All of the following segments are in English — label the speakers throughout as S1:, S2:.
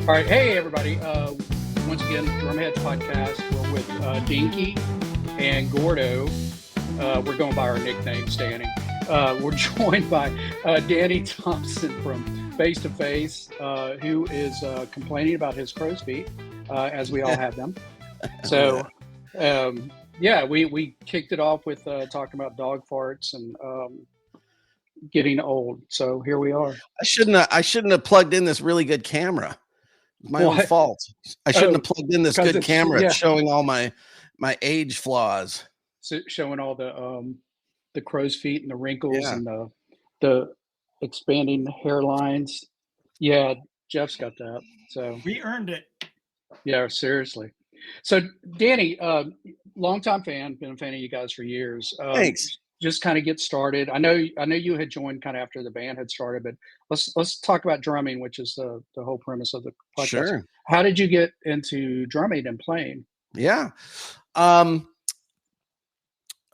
S1: All right. Hey, everybody. Once again, Drumheads podcast. We're with Dinky and Gordo. We're going by our nicknames, Danny. We're joined by Danny Thompson from Face to Face, who is complaining about his crow's feet, as we all have them. So, we kicked it off with talking about dog farts and getting old. So here we are.
S2: I shouldn't have plugged in this really good camera. My own fault. I shouldn't have plugged in this good camera. It's showing all my age flaws.
S1: So showing all the crow's feet and the wrinkles and the expanding hairlines. Yeah, Jeff's got that. So
S3: we earned it.
S1: Yeah, seriously. So Danny, longtime fan, been a fan of you guys for years.
S2: Thanks.
S1: Just kind of get started. I know you had joined kind of after the band had started, but let's talk about drumming, which is the whole premise of the podcast.
S2: Sure.
S1: How did you get into drumming and playing?
S2: Yeah. I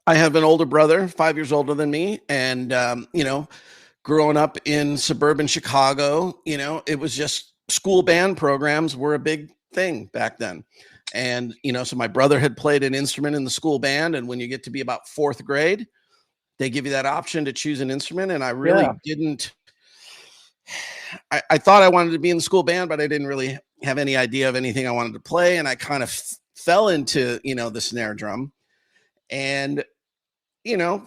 S2: have an older brother, 5 years older than me. And, growing up in suburban Chicago, it was just school band programs were a big thing back then. And, so my brother had played an instrument in the school band. And when you get to be about fourth grade, they give you that option to choose an instrument. And I really didn't. I thought I wanted to be in the school band, but I didn't really have any idea of anything I wanted to play. And I kind of fell into, the snare drum. And,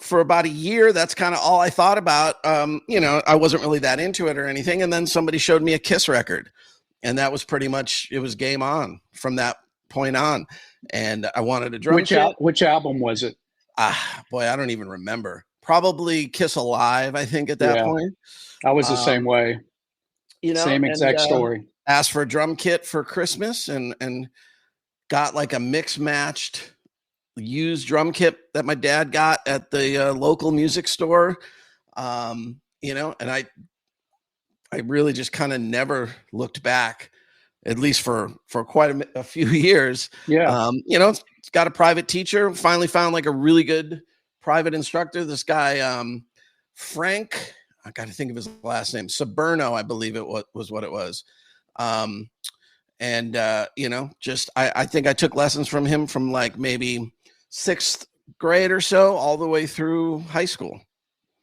S2: for about a year, that's kind of all I thought about. I wasn't really that into it or anything. And then somebody showed me a Kiss record. And that was pretty much, it was game on from that point on. And I wanted a drum kit.
S1: Which album was it?
S2: Boy, I don't even remember. Probably Kiss Alive, I think, at that point.
S1: I was the same way. Same exact story.
S2: Asked for a drum kit for Christmas and got like a mix-matched used drum kit that my dad got at the local music store. And I really just kind of never looked back, at least for quite a few years.
S1: Yeah.
S2: Got a private teacher, finally found like a really good private instructor. This guy, Frank, I got to think of his last name, Saberno, I believe it was what it was. I think I took lessons from him from like maybe sixth grade or so all the way through high school.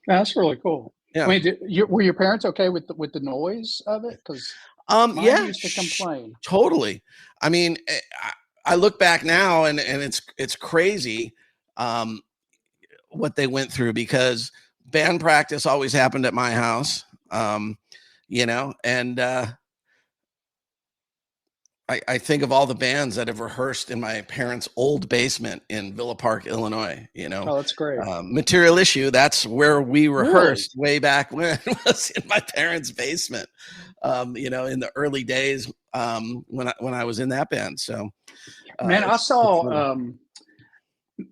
S1: That's really cool.
S2: Yeah.
S1: I mean, were your parents okay with the noise of it? Because used to complain.
S2: Totally. I mean, I look back now and it's crazy what they went through, because band practice always happened at my house, and I think of all the bands that have rehearsed in my parents' old basement in Villa Park, Illinois.
S1: Oh, that's great.
S2: Material Issue, that's where we rehearsed way back when. It was in my parents' basement, in the early days when I was in that band. So,
S1: man, I saw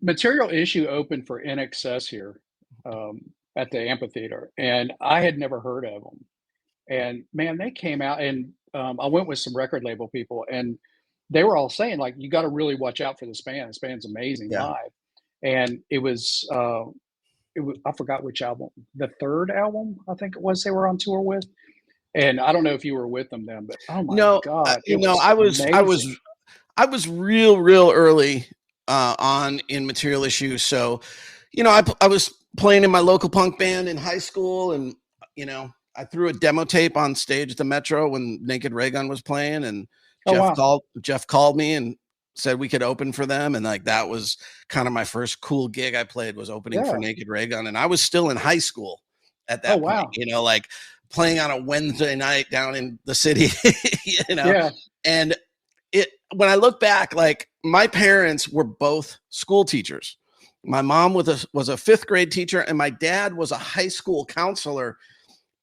S1: Material Issue open for NXS here at the amphitheater, and I had never heard of them. And man, they came out, and I went with some record label people, and they were all saying, like, you got to really watch out for this band. This band's amazing live. And it was I forgot which album, the third album, I think it was, they were on tour with. And I don't know if you were with them then, but oh my God.
S2: I was real early on in Material Issue. So, I was playing in my local punk band in high school, and, I threw a demo tape on stage at the Metro when Naked Ray Gun was playing, and Jeff called me and said we could open for them. And like, that was kind of my first cool gig I played, was opening for Naked Ray Gun. And I was still in high school at that point, like playing on a Wednesday night down in the city, And when I look back, like, my parents were both school teachers. My mom was a fifth grade teacher, and my dad was a high school counselor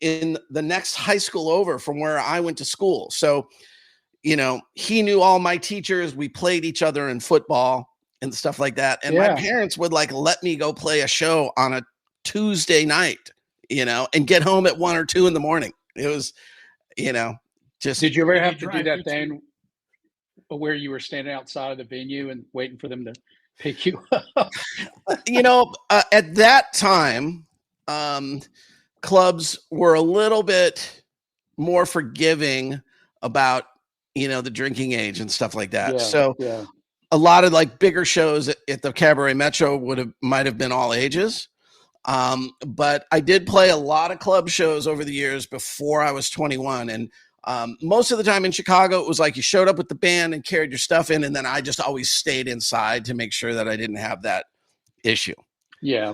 S2: in the next high school over from where I went to school. So, he knew all my teachers. We played each other in football and stuff like that. And my parents would like let me go play a show on a Tuesday night, and get home at 1 or 2 in the morning. It was, just.
S1: Did you ever have to do that thing where you were standing outside of the venue and waiting for them to pick you up?
S2: At that time, clubs were a little bit more forgiving about the drinking age and stuff like that.
S1: Yeah,
S2: So
S1: yeah.
S2: a lot of like bigger shows at the Cabaret Metro might have been all ages. But I did play a lot of club shows over the years before I was 21. And most of the time in Chicago, it was like you showed up with the band and carried your stuff in. And then I just always stayed inside to make sure that I didn't have that issue.
S1: Yeah.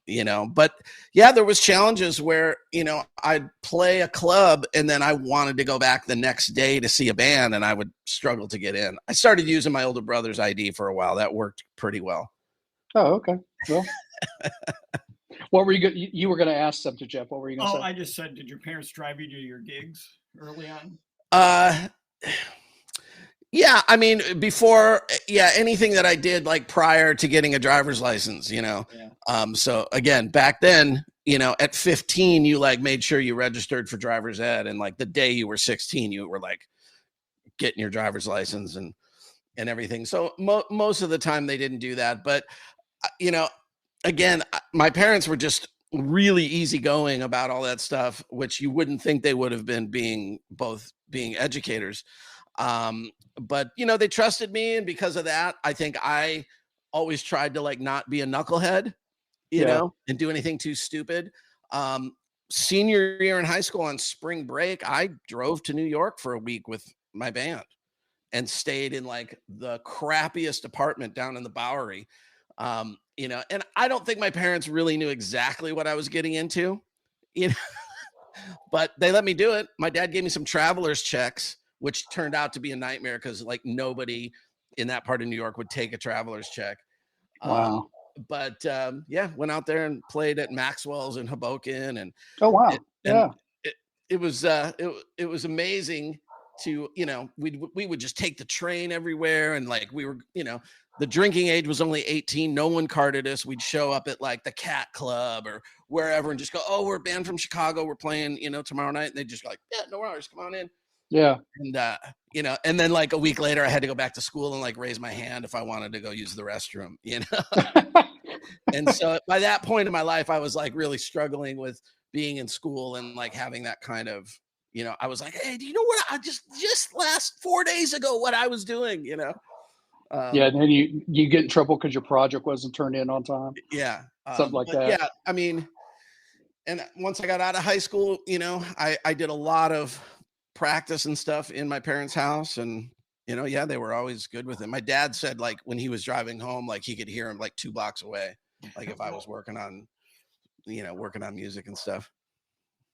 S1: Yeah.
S2: But yeah, there was challenges where, I'd play a club and then I wanted to go back the next day to see a band and I would struggle to get in. I started using my older brother's ID for a while. That worked pretty well.
S1: Oh, okay. Well, what were you were going to ask something, Jeff? What were you going to say?
S3: I just said, did your parents drive you to your gigs early on?
S2: Yeah, I mean, anything that I did like prior to getting a driver's license,
S3: Yeah.
S2: So again, back then, at 15, you like made sure you registered for driver's ed. And like the day you were 16, you were like getting your driver's license and everything. So most of the time they didn't do that. But, again, my parents were just really easygoing about all that stuff, which you wouldn't think they would have been being educators. But they trusted me, and because of that, I think I always tried to like not be a knucklehead, and do anything too stupid. Senior year in high school on spring break, I drove to New York for a week with my band and stayed in like the crappiest apartment down in the Bowery. And I don't think my parents really knew exactly what I was getting into, but they let me do it. My dad gave me some traveler's checks, which turned out to be a nightmare because like nobody in that part of New York would take a traveler's check.
S1: Wow.
S2: But went out there and played at Maxwell's in Hoboken, and
S1: oh wow,
S2: it was amazing to we would just take the train everywhere, and like we were the drinking age was only 18. No one carded us. We'd show up at like the Cat Club or wherever and just go, oh, we're a band from Chicago. We're playing tomorrow night, and they just go like, yeah, no worries, come on in.
S1: Yeah.
S2: And, and then like a week later, I had to go back to school and like raise my hand if I wanted to go use the restroom, And so by that point in my life, I was like really struggling with being in school and like having that kind of, I was like, hey, do you know what I just last 4 days ago, what I was doing,
S1: yeah. And then you get in trouble because your project wasn't turned in on time.
S2: Yeah.
S1: Something like that.
S2: Yeah. I mean, and once I got out of high school, I did a lot of practice and stuff in my parents' house, and they were always good with it. My dad said like when he was driving home, like he could hear him like 2 blocks away, like if I was working on music and stuff.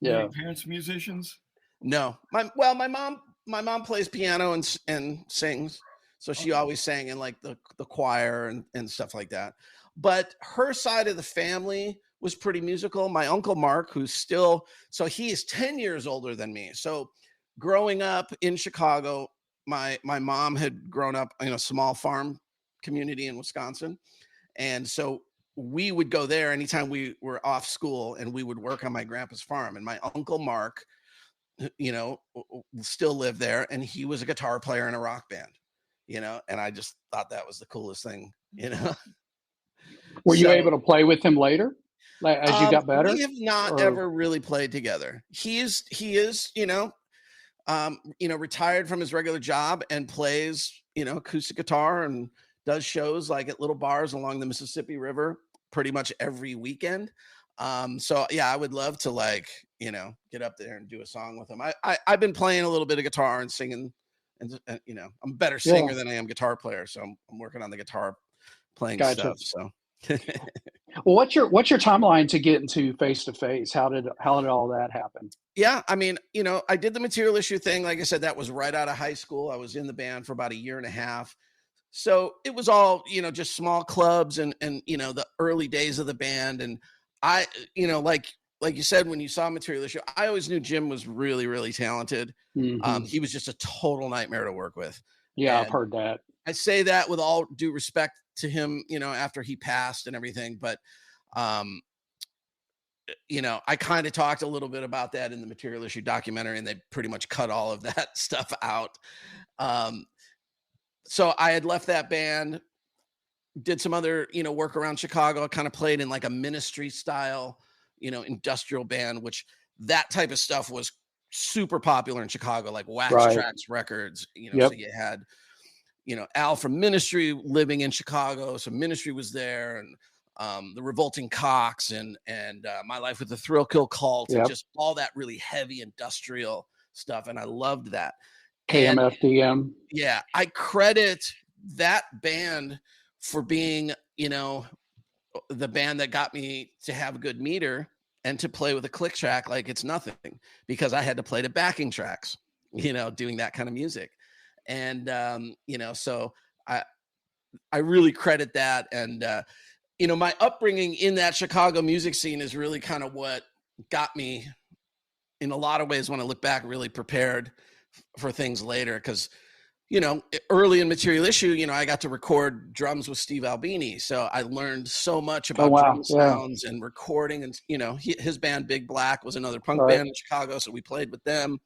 S1: Yeah.
S3: Were your parents musicians?
S2: No, my mom plays piano and sings, so she always sang in like the choir and stuff like that. But her side of the family was pretty musical. My uncle Mark, he is 10 years older than me. So growing up in Chicago, my mom had grown up in a small farm community in Wisconsin. And so we would go there anytime we were off school, and we would work on my grandpa's farm. And my uncle Mark, still lived there, and he was a guitar player in a rock band, and I just thought that was the coolest thing,
S1: Were you able to play with him later, like as you got better?
S2: We have not ever really played together. He is, retired from his regular job and plays, acoustic guitar and does shows like at little bars along the Mississippi River pretty much every weekend. So yeah, I would love to like, get up there and do a song with him. I've been playing a little bit of guitar and singing, and I'm a better singer than I am guitar player. So I'm working on the guitar playing stuff. So
S1: well, what's your timeline to get into face to face? How did all that happen?
S2: Yeah, I mean, I did the Material Issue thing. Like I said, that was right out of high school. I was in the band for about a year and a half. So it was all, just small clubs and the early days of the band. And I, like you said, when you saw Material Issue, I always knew Jim was really, really talented.
S1: Mm-hmm.
S2: He was just a total nightmare to work with.
S1: Yeah,
S2: and
S1: I've heard that.
S2: I say that with all due respect to him, after he passed and everything. But, I kind of talked a little bit about that in the Material Issue documentary, and they pretty much cut all of that stuff out. So I had left that band, did some other, work around Chicago. I kind of played in like a Ministry style, industrial band, which that type of stuff was super popular in Chicago, like Wax
S1: Right.
S2: Trax Records, you know,
S1: Yep.
S2: so you had, you know, Al from Ministry living in Chicago. So Ministry was there, and the Revolting Cocks and My Life with the Thrill Kill Cult, and
S1: Yep.
S2: just all that really heavy industrial stuff. And I loved that. And
S1: KMFDM.
S2: yeah, I credit that band for being, you know, the band that got me to have a good meter and to play with a click track like it's nothing, because I had to play the backing tracks, you know, doing that kind of music. And you know, so I really credit that. And you know, my upbringing in that Chicago music scene is really kind of what got me, in a lot of ways, when I look back, really prepared for things later. Because, you know, early in Material Issue, you know, I got to record drums with Steve Albini. So I learned so much about drum sounds and recording. And, you know, his band Big Black was another punk band in Chicago. So we played with them.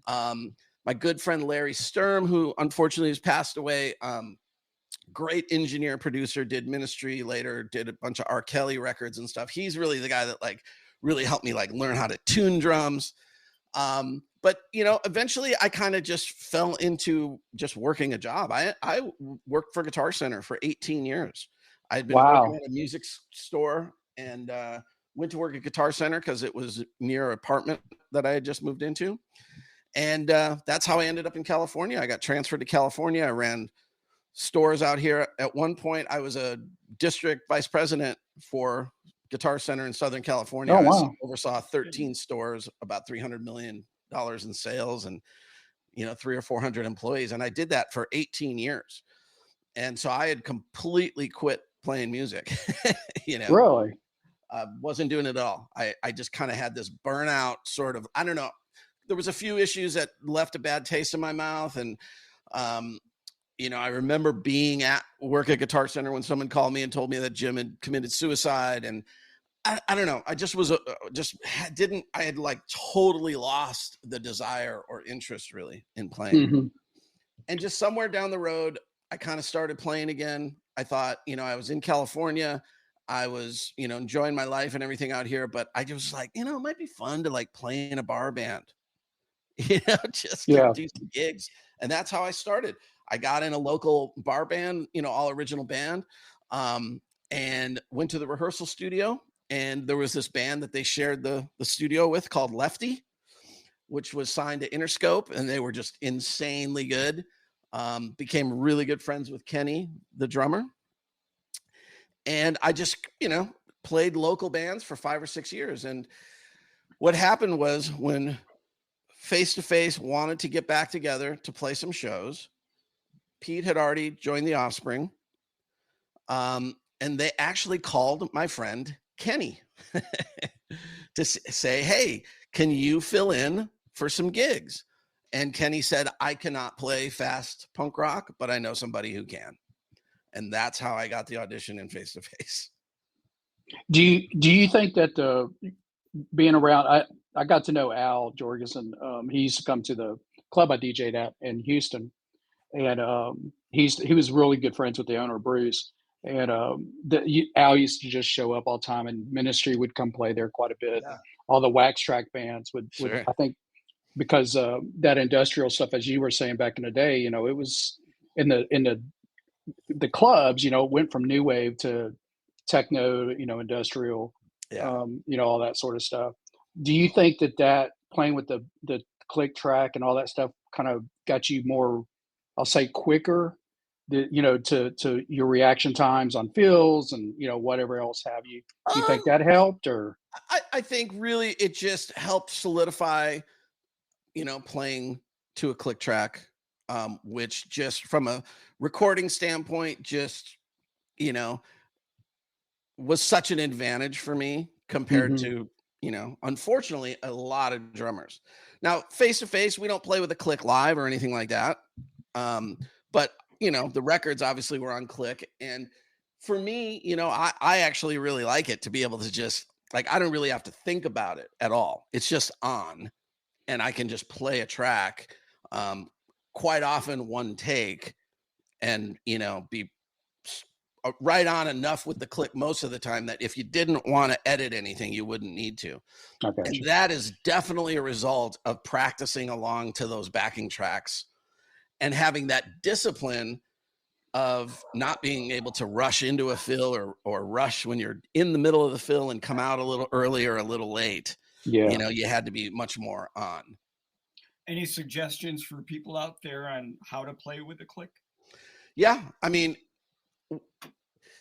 S2: My good friend Larry Sturm, who unfortunately has passed away, great engineer, producer, did Ministry, later did a bunch of R. Kelly records and stuff. He's really the guy that like really helped me like learn how to tune drums. But you know, eventually I kind of just fell into just working a job. I worked for Guitar Center for 18 years. I'd been working at a music store, and went to work at Guitar Center because it was near an apartment that I had just moved into. And that's how I ended up in California. I got transferred to California. I ran stores out here. At one point, I was a district vice president for Guitar Center in Southern California.
S1: Oh, wow.
S2: I oversaw 13 stores, about $300 million in sales, and, you know, 300 or 400 employees. And I did that for 18 years. And so I had completely quit playing music, you know.
S1: Really?
S2: Wasn't doing it at all. I just kind of had this burnout sort of, I don't know. There was a few issues that left a bad taste in my mouth. And, you know, I remember being at work at Guitar Center when someone called me and told me that Jim had committed suicide. And I don't know. I just was, I had like totally lost the desire or interest really in playing.
S1: Mm-hmm.
S2: And just somewhere down the road, I kind of started playing again. I thought, you know, I was in California. I was, you know, enjoying my life and everything out here, but I just like, you know, it might be fun to like play in a bar band, you know, just to do some gigs. And that's how I started. I got in a local bar band, you know, all original band, and went to the rehearsal studio. And there was this band that they shared the studio with called Lefty, which was signed to Interscope, and they were just insanely good. Became really good friends with Kenny, the drummer. And I just, you know, played local bands for 5 or 6 years. And what happened was, when Face to Face wanted to get back together to play some shows, Pete had already joined The Offspring. And they actually called my friend Kenny to say, hey, can you fill in for some gigs? And Kenny said, I cannot play fast punk rock, but I know somebody who can. And that's how I got the audition in Face to Face.
S1: Do you think that being around, I got to know Al Jorgensen. He used to come to the club I DJ'd at in Houston, and he was really good friends with the owner, Bruce. And Al used to just show up all the time, and Ministry would come play there quite a bit.
S2: Yeah.
S1: All the Wax Track bands would
S2: Sure.
S1: I think, because that industrial stuff, as you were saying back in the day, you know, it was in the clubs, you know, went from new wave to techno, you know, industrial, you know, all that sort of stuff. Do you think that playing with the click track and all that stuff kind of got you more, I'll say, quicker, you know, to your reaction times on fills and, you know, whatever else have you? Do you think that helped? Or
S2: I think really it just helped solidify, you know, playing to a click track, which just from a recording standpoint, just, you know, was such an advantage for me compared to, you know, unfortunately, a lot of drummers. Now, Face to Face, we don't play with a click live or anything like that. But, you know, the records obviously were on click. And for me, you know, I actually really like it to be able to just, like, I don't really have to think about it at all. It's just on, and I can just play a track, quite often one take, and, you know, be right on enough with the click most of the time that if you didn't want to edit anything, you wouldn't need to.
S1: Okay.
S2: And that is definitely a result of practicing along to those backing tracks and having that discipline of not being able to rush into a fill or rush when you're in the middle of the fill and come out a little early or a little late.
S1: Yeah.
S2: You know, you had to be much more on.
S3: Any suggestions for people out there on how to play with the click?
S2: Yeah. I mean,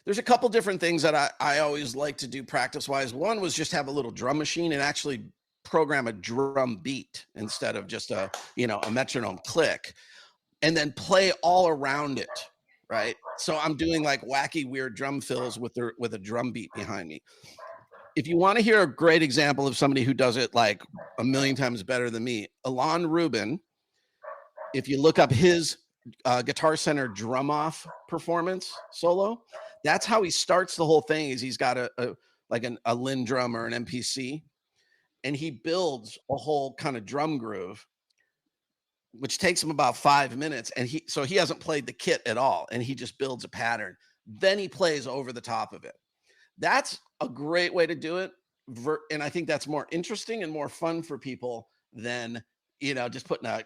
S2: there's a couple different things that I always like to do practice wise. One was just have a little drum machine and actually program a drum beat instead of just a metronome click, and then play all around it. Right. So I'm doing like wacky, weird drum fills with a drum beat behind me. If you want to hear a great example of somebody who does it like a million times better than me, Ilan Rubin, if you look up his Guitar Center drum off performance solo, that's how he starts the whole thing. Is he's got a Linn drum or an MPC, and he builds a whole kind of drum groove, which takes him about 5 minutes. And he hasn't played the kit at all, and he just builds a pattern. Then he plays over the top of it. That's a great way to do it. And I think that's more interesting and more fun for people than, just putting a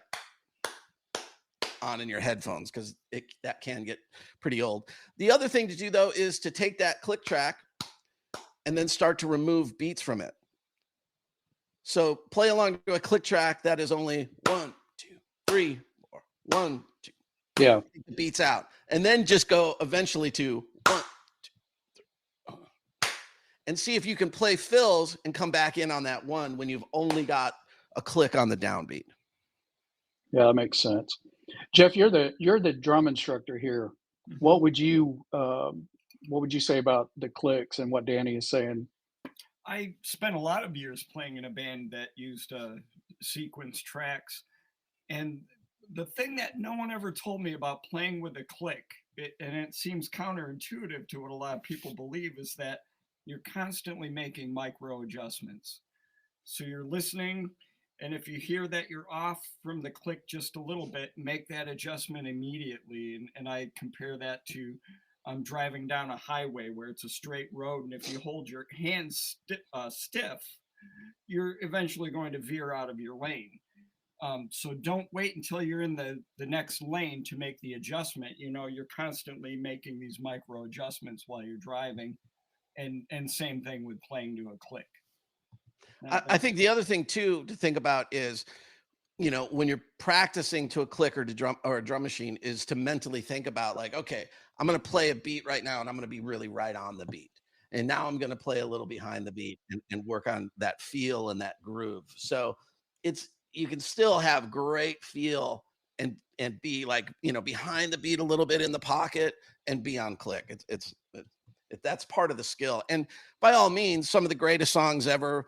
S2: on in your headphones, because that can get pretty old. The other thing to do, though, is to take that click track and then start to remove beats from it. So play along to a click track that is only 1, 2, 3, 4, 1, 2.
S1: Yeah.
S2: Take the beats out, and then just go eventually to 1, 2, 3, and see if you can play fills and come back in on that one when you've only got a click on the downbeat.
S1: Yeah, that makes sense. Jeff, you're the drum instructor here. What would you say about the clicks and what Danny is saying?
S3: I spent a lot of years playing in a band that used sequence tracks, and the thing that no one ever told me about playing with a click, and it seems counterintuitive to what a lot of people believe, is that you're constantly making micro adjustments. So you're listening, and if you hear that you're off from the click just a little bit, make that adjustment immediately. And I compare that to driving down a highway where it's a straight road, and if you hold your hands stiff, you're eventually going to veer out of your lane. So don't wait until you're in the next lane to make the adjustment. You're constantly making these micro adjustments while you're driving, and same thing with playing to a click.
S2: I think the other thing too to think about is, when you're practicing to a click or a drum machine, is to mentally think about like, okay, I'm going to play a beat right now, and I'm going to be really right on the beat. And now I'm going to play a little behind the beat and work on that feel and that groove. So you can still have great feel and be like, behind the beat a little bit in the pocket and be on click. That's part of the skill. And by all means, some of the greatest songs ever,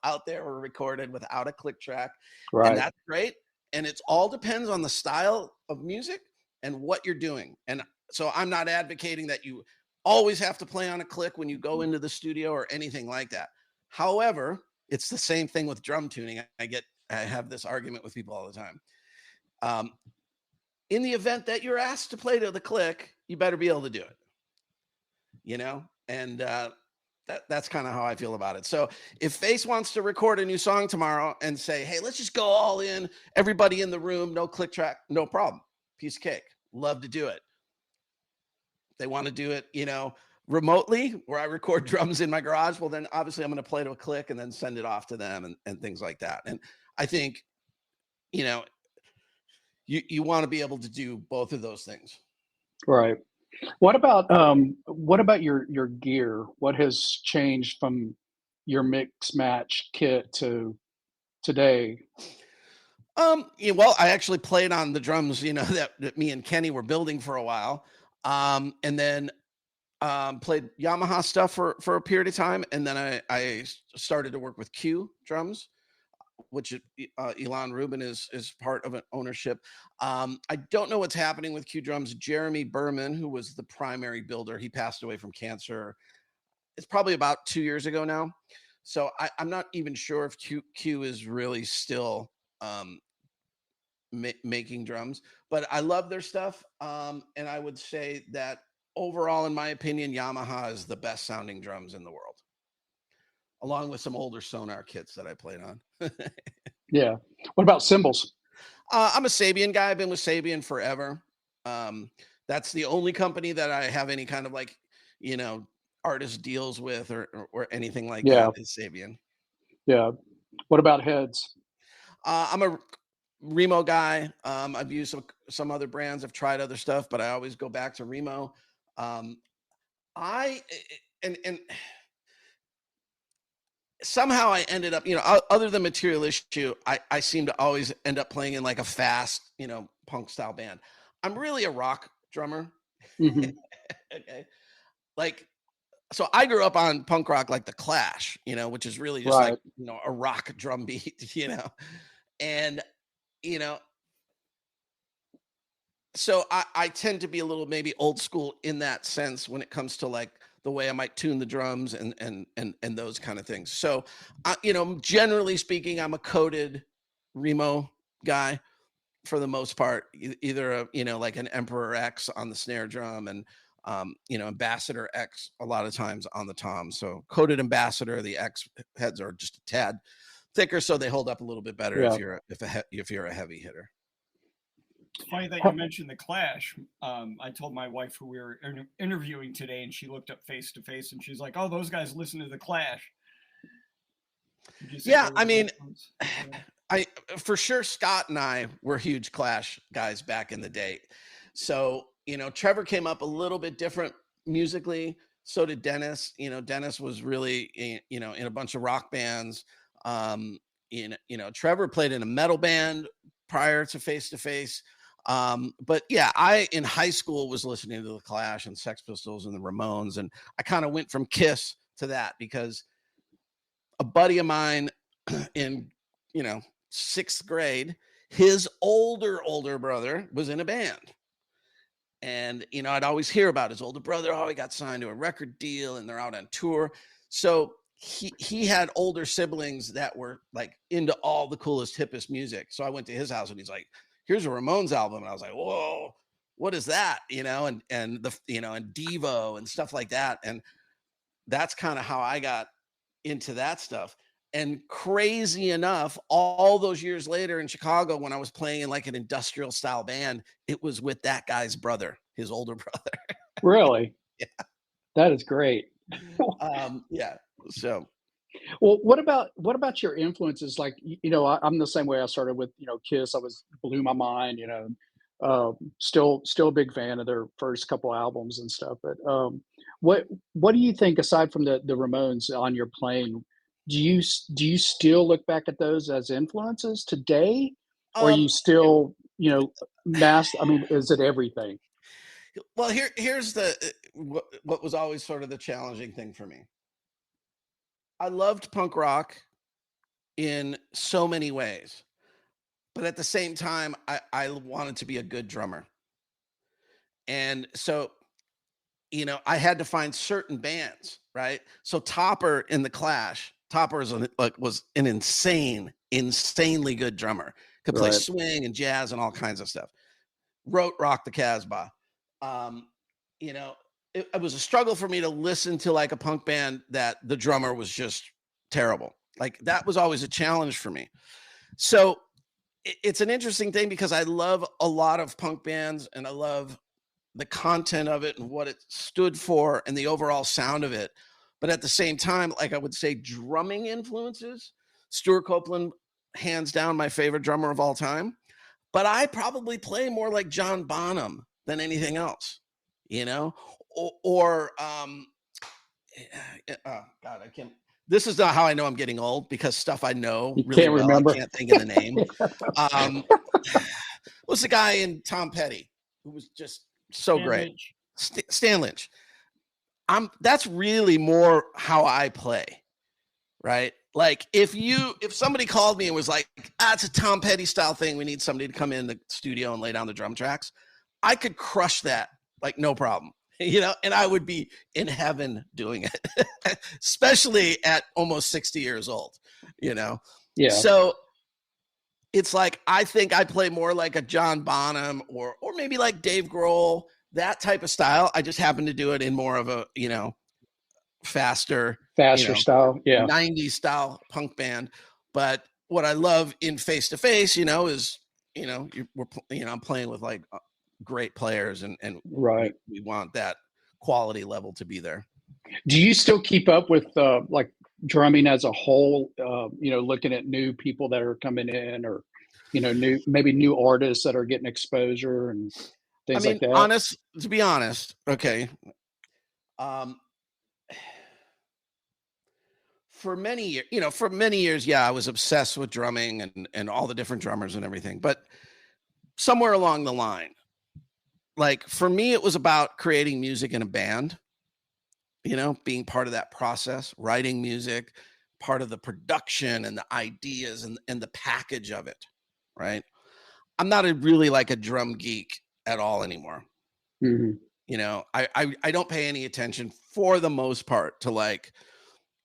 S2: out there were recorded without a click track.
S1: Right.
S2: And that's great. And it all depends on the style of music and what you're doing. And so I'm not advocating that you always have to play on a click when you go into the studio or anything like that. However, it's the same thing with drum tuning. I have this argument with people all the time. In the event that you're asked to play to the click, you better be able to do it. And that's kind of how I feel about it. So if Face wants to record a new song tomorrow and say, hey, let's just go all in, everybody in the room, no click track, no problem. Piece of cake. Love to do it. They want to do it, remotely, where I record drums in my garage. Well, then obviously I'm going to play to a click and then send it off to them and things like that. And I think, you want to be able to do both of those things.
S1: Right. What about your gear? What has changed from your mix match kit to today?
S2: Well, I actually played on the drums, that me and Kenny were building for a while. And then played Yamaha stuff for a period of time. And then I started to work with Q drums, which Ilan Rubin is part of an ownership. I don't know what's happening with Q drums. Jeremy Berman, who was the primary builder, he passed away from cancer. It's probably about 2 years ago now. So I'm not even sure if Q is really still making drums, but I love their stuff. And I would say that overall, in my opinion, Yamaha is the best sounding drums in the world, along with some older Sonar kits that I played on.
S1: Yeah. What about cymbals?
S2: I'm a Sabian guy. I've been with Sabian forever. That's the only company that I have any kind of like, artist deals with or anything like
S1: Yeah.
S2: that is Sabian.
S1: Yeah. What about heads?
S2: I'm a Remo guy. I've used some other brands. I've tried other stuff, but I always go back to Remo. I and somehow I ended up, other than Material Issue, I seem to always end up playing in like a fast, punk style band. I'm really a rock drummer.
S1: Mm-hmm.
S2: Okay. Like, so I grew up on punk rock, like the Clash, which is really just
S1: Right.
S2: like, a rock drum beat, and, so I tend to be a little maybe old school in that sense when it comes to like the way I might tune the drums and those kind of things. So, generally speaking, I'm a coded Remo guy for the most part, either like an Emperor X on the snare drum and Ambassador X a lot of times on the tom. So coded Ambassador, the X heads are just a tad thicker, so they hold up a little bit better
S1: Yeah.
S2: if you're a heavy hitter.
S3: It's funny that you mentioned the Clash. I told my wife who we were interviewing today, and she looked up Face to Face, and she's like, "Oh, those guys listen to the Clash."
S2: Yeah, I mean, for sure, Scott and I were huge Clash guys back in the day. So, Trevor came up a little bit different musically. So did Dennis. Dennis was really, in a bunch of rock bands. Trevor played in a metal band prior to Face to Face. But yeah, I in high school was listening to the Clash and Sex Pistols and the Ramones, and I kind of went from Kiss to that because a buddy of mine in sixth grade, his older brother was in a band, and I'd always hear about his older brother. Oh, he got signed to a record deal, and they're out on tour. So he had older siblings that were like into all the coolest, hippest music. So I went to his house, and he's like, "Here's a Ramones album," and I was like, "Whoa, what is that?" And and Devo and stuff like that. And that's kind of how I got into that stuff. And crazy enough, all those years later in Chicago, when I was playing in like an industrial style band, it was with that guy's brother, his older brother.
S1: Really?
S2: Yeah.
S1: That is great.
S2: Yeah. So,
S1: well, what about your influences? Like, I'm the same way. I started with, Kiss. Blew my mind, still a big fan of their first couple albums and stuff. But what do you think, aside from the Ramones on your playing, do you still look back at those as influences today, or are you still, I mean, is it everything?
S2: Well, here's what was always sort of the challenging thing for me. I loved punk rock in so many ways, but at the same time, I wanted to be a good drummer. And so, I had to find certain bands, right? So Topper in the Clash, Topper was an insanely good drummer. Could play
S1: Right.
S2: swing and jazz and all kinds of stuff. Wrote Rock the Casbah. It was a struggle for me to listen to like a punk band that the drummer was just terrible. Like that was always a challenge for me. So it's an interesting thing because I love a lot of punk bands and I love the content of it and what it stood for and the overall sound of it. But at the same time, like I would say drumming influences, Stuart Copeland, hands down my favorite drummer of all time. But I probably play more like John Bonham than anything else, or God, I can't. This is not how I know I'm getting old because stuff I know
S1: You
S2: really
S1: can't
S2: well.
S1: remember.
S2: I can't think of the name. What's the guy in Tom Petty who was just so
S3: Stan
S2: great?
S3: Lynch.
S2: Stan Lynch. That's really more how I play, right? Like if somebody called me and was like, it's a Tom Petty style thing, we need somebody to come in the studio and lay down the drum tracks, I could crush that like no problem, and I would be in heaven doing it, especially at almost 60 years old,
S1: Yeah.
S2: So it's like I think I play more like a John Bonham or maybe like Dave Grohl that type of style. I just happen to do it in more of a, you know, faster
S1: style. Yeah.
S2: 90s style punk band. But what I love in face to face, you know, is, you know, I'm playing with like great players, and
S1: right.
S2: We want that quality level to be there.
S1: Do you still keep up with like drumming as a whole? You know, looking at new people that are coming in, or, you know, maybe new artists that are getting exposure and things like that.
S2: To be honest, okay. For many years, yeah, I was obsessed with drumming and all the different drummers and everything. But somewhere along the line, like for me, it was about creating music in a band, you know, being part of that process, writing music, part of the production and the ideas and the package of it, right? I'm not really like a drum geek at all anymore.
S1: Mm-hmm.
S2: You know, I don't pay any attention for the most part to like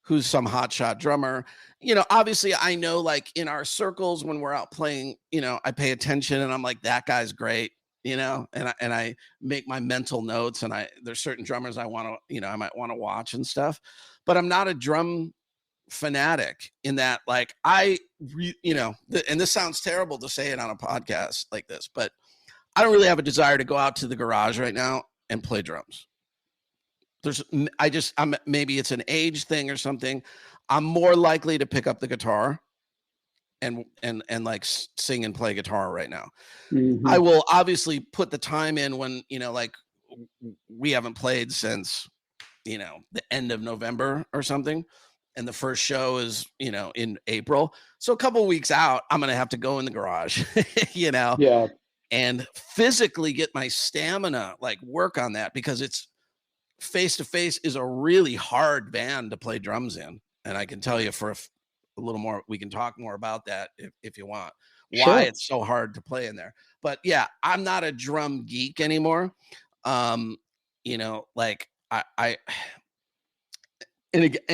S2: who's some hotshot drummer. You know, obviously I know like in our circles when we're out playing, you know, I pay attention and I'm like, that guy's great, you know, and I make my mental notes, and there's certain drummers I want to, you know, I might want to watch and stuff, but I'm not a drum fanatic in that, like you know, and this sounds terrible to say it on a podcast like this, but I don't really have a desire to go out to the garage right now and play drums. Maybe it's an age thing or something. I'm more likely to pick up the guitar and like sing and play guitar right now.
S1: Mm-hmm.
S2: I will obviously put the time in when, you know, like we haven't played since, you know, the end of November or something. And the first show is, you know, in April. So a couple of weeks out, I'm going to have to go in the garage, you know,
S1: yeah,
S2: and physically get my stamina, like work on that, because it's face to face is a really hard band to play drums in. And I can tell you for a little more, we can talk more about that if you want, why it's so hard to play in there. But yeah, I'm not a drum geek anymore. You know, like and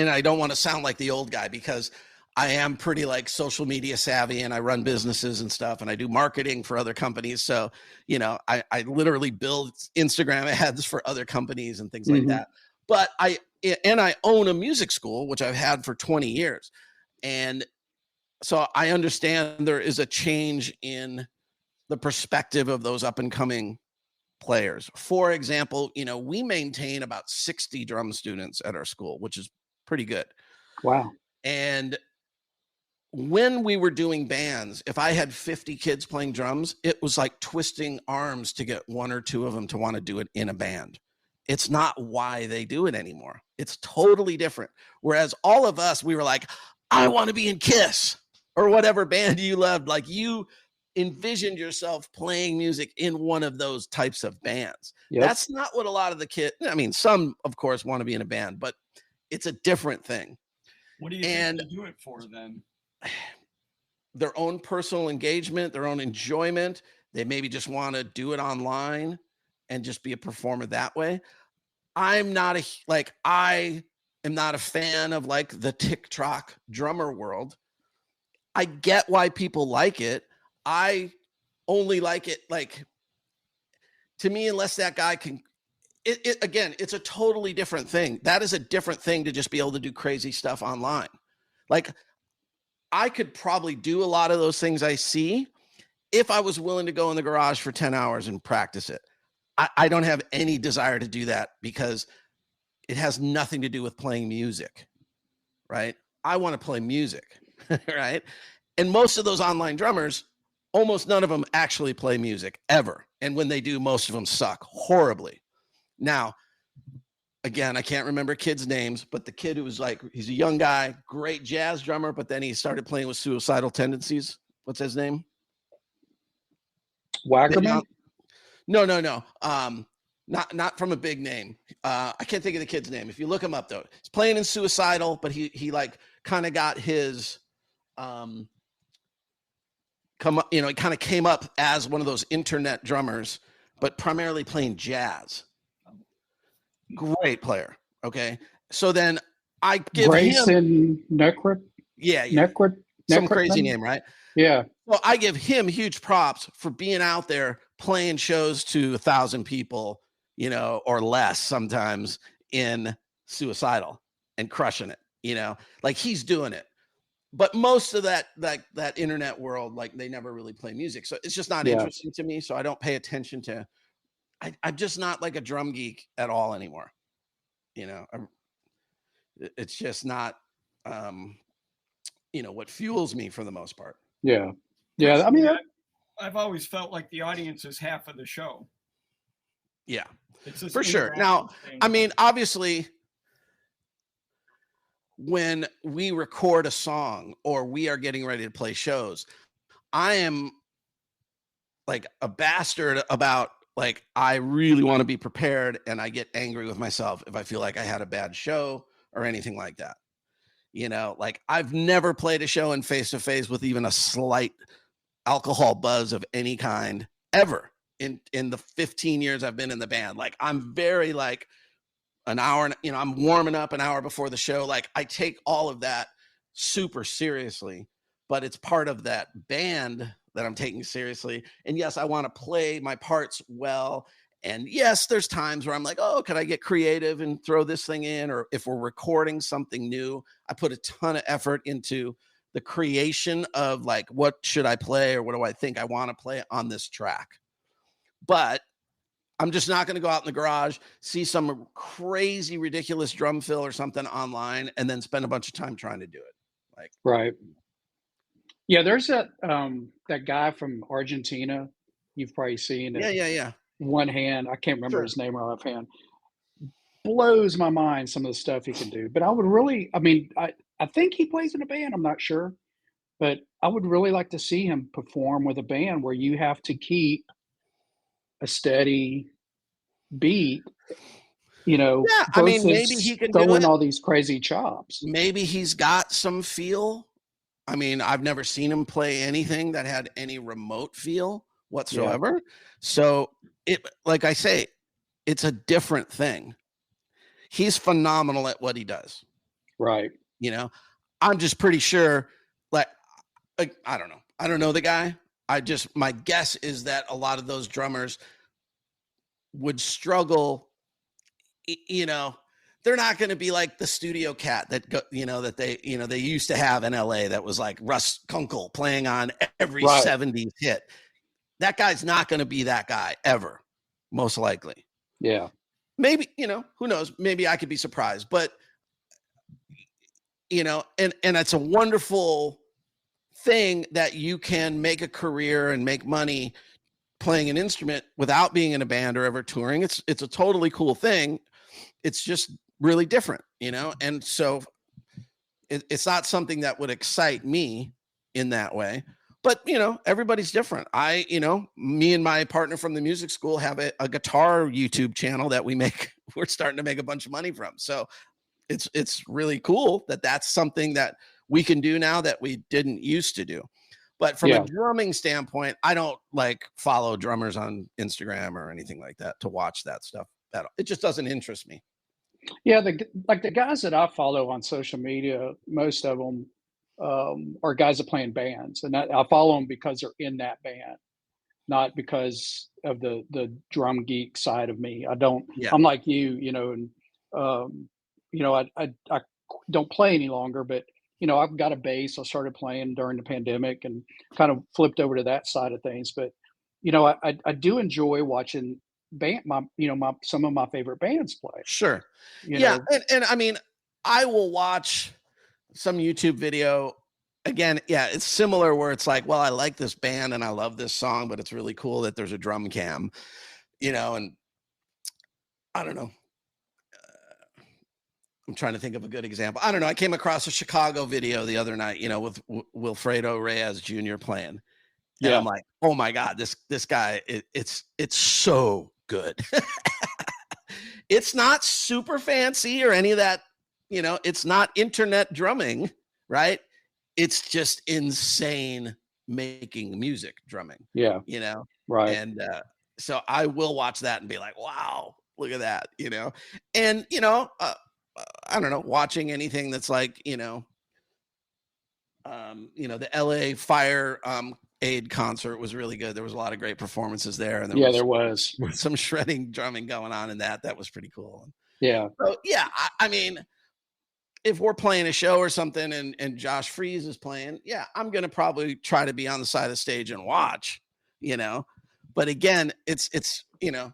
S2: I don't want to sound like the old guy, because I am pretty like social media savvy, and I run businesses and stuff, and I do marketing for other companies. So, you know, I literally build Instagram ads for other companies and things like that. But I own a music school, which I've had for 20 years. And so I understand there is a change in the perspective of those up and coming players. For example, you know, we maintain about 60 drum students at our school, which is pretty good.
S1: Wow.
S2: And when we were doing bands, if I had 50 kids playing drums, it was like twisting arms to get one or two of them to want to do it in a band. It's not why they do it anymore. It's totally different. Whereas all of us, we were like, I want to be in Kiss or whatever band you loved. Like you envisioned yourself playing music in one of those types of bands. Yep. That's not what a lot of the kids, I mean, some of course want to be in a band, but it's a different thing.
S3: What do you think they do it for then?
S2: Their own personal engagement, their own enjoyment. They maybe just want to do it online and just be a performer that way. I am not a fan of like the TikTok drummer world. I get why people like it. I only like it, like, to me, unless that guy can, again, it's a totally different thing. That is a different thing to just be able to do crazy stuff online. Like, I could probably do a lot of those things I see if I was willing to go in the garage for 10 hours and practice it. I don't have any desire to do that because it has nothing to do with playing music, right? I want to play music, right? And most of those online drummers, almost none of them actually play music ever. And when they do, most of them suck horribly. Now, again, I can't remember kids' names, but the kid who was like, he's a young guy, great jazz drummer, but then he started playing with suicidal tendencies. What's his name?
S1: Wackerman?
S2: No. Not from a big name. I can't think of the kid's name. If you look him up, though, he's playing in suicidal, but he like kind of got his he kind of came up as one of those internet drummers, but primarily playing jazz. Great player. Okay. So then I give
S1: Grayson Neckrip.
S2: Yeah.
S1: Neckrip.
S2: Some crazy name, right?
S1: Yeah.
S2: Well, I give him huge props for being out there playing shows to 1,000 people you know, or less sometimes in Suicidal and crushing it, you know, like he's doing it. But most of that internet world, like they never really play music. So it's just not interesting to me. So I don't pay attention to, I'm just not like a drum geek at all anymore. You know, it's just not, you know, what fuels me for the most part.
S1: Yeah. Yeah. I mean,
S3: I've always felt like the audience is half of the show.
S2: Yeah,
S3: it's
S2: for sure. Now, thing. I mean, obviously, when we record a song or we are getting ready to play shows, I am like a bastard about like, I really want to be prepared, and I get angry with myself if I feel like I had a bad show or anything like that. You know, like I've never played a show in face-to-face with even a slight alcohol buzz of any kind ever in the 15 years I've been in the band. Like I'm very like an hour, you know, I'm warming up an hour before the show. Like I take all of that super seriously, but it's part of that band that I'm taking seriously. And yes, I want to play my parts well. And yes, there's times where I'm like, oh, can I get creative and throw this thing in? Or if we're recording something new, I put a ton of effort into the creation of like, what should I play or what do I think I want to play on this track? But I'm just not going to go out in the garage, see some crazy, ridiculous drum fill or something online, and then spend a bunch of time trying to do it. Like,
S1: right. Yeah, there's that guy from Argentina. You've probably seen it.
S2: Yeah.
S1: One hand, I can't remember his name right offhand. Blows my mind some of the stuff he can do. But I would really, I mean, I think he plays in a band. I'm not sure, but I would really like to see him perform with a band where you have to keep a steady beat. You know,
S2: yeah, I mean, maybe he can do it.
S1: All these crazy chops.
S2: Maybe he's got some feel. I mean, I've never seen him play anything that had any remote feel whatsoever. Yeah. So it, like I say, it's a different thing. He's phenomenal at what he does.
S1: Right.
S2: You know, I'm just pretty sure, like I don't know. I don't know the guy. My guess is that a lot of those drummers would struggle. You know, they're not going to be like the studio cat that they used to have in LA that was like Russ Kunkel playing on every 70s hit. That guy's not going to be that guy ever, most likely.
S1: Yeah.
S2: Maybe, you know, who knows? Maybe I could be surprised, but you know, and it's a wonderful thing that you can make a career and make money playing an instrument without being in a band or ever touring. It's a totally cool thing. It's just really different, you know? And so it's not something that would excite me in that way, but you know, everybody's different. Me and my partner from the music school have a guitar YouTube channel that we're starting to make a bunch of money from. So it's really cool that that's something that we can do now that we didn't used to do. But from a drumming standpoint, I don't like follow drummers on Instagram or anything like that to watch that stuff. It just doesn't interest me.
S1: Yeah, the guys that I follow on social media, most of them are guys that play in bands, and I follow them because they're in that band, not because of the drum geek side of me. I don't. Yeah. I'm like you, you know, and you know, I don't play any longer, but you know, I've got a bass. I started playing during the pandemic and kind of flipped over to that side of things. But you know, I do enjoy watching some of my favorite bands play.
S2: Sure. Yeah. And I mean, I will watch some YouTube video again. Yeah. It's similar where it's like, well, I like this band and I love this song, but it's really cool that there's a drum cam, you know, and I don't know. I'm trying to think of a good example. I don't know. I came across a Chicago video the other night, you know, with Wilfredo Reyes Jr. playing. And I'm like, oh my God, this guy, it's so good. It's not super fancy or any of that, you know, it's not internet drumming, right? It's just insane making music drumming.
S1: Yeah.
S2: You know?
S1: Right.
S2: And so I will watch that and be like, wow, look at that, you know? And, you know, I don't know, watching anything that's like, the LA Fire Aid concert was really good. There was a lot of great performances there, and
S1: there was
S2: some shredding drumming going on in that. That was pretty cool.
S1: Yeah.
S2: So yeah, I mean, if we're playing a show or something and Josh Freeze is playing, yeah, I'm gonna probably try to be on the side of the stage and watch, you know. But again, it's you know,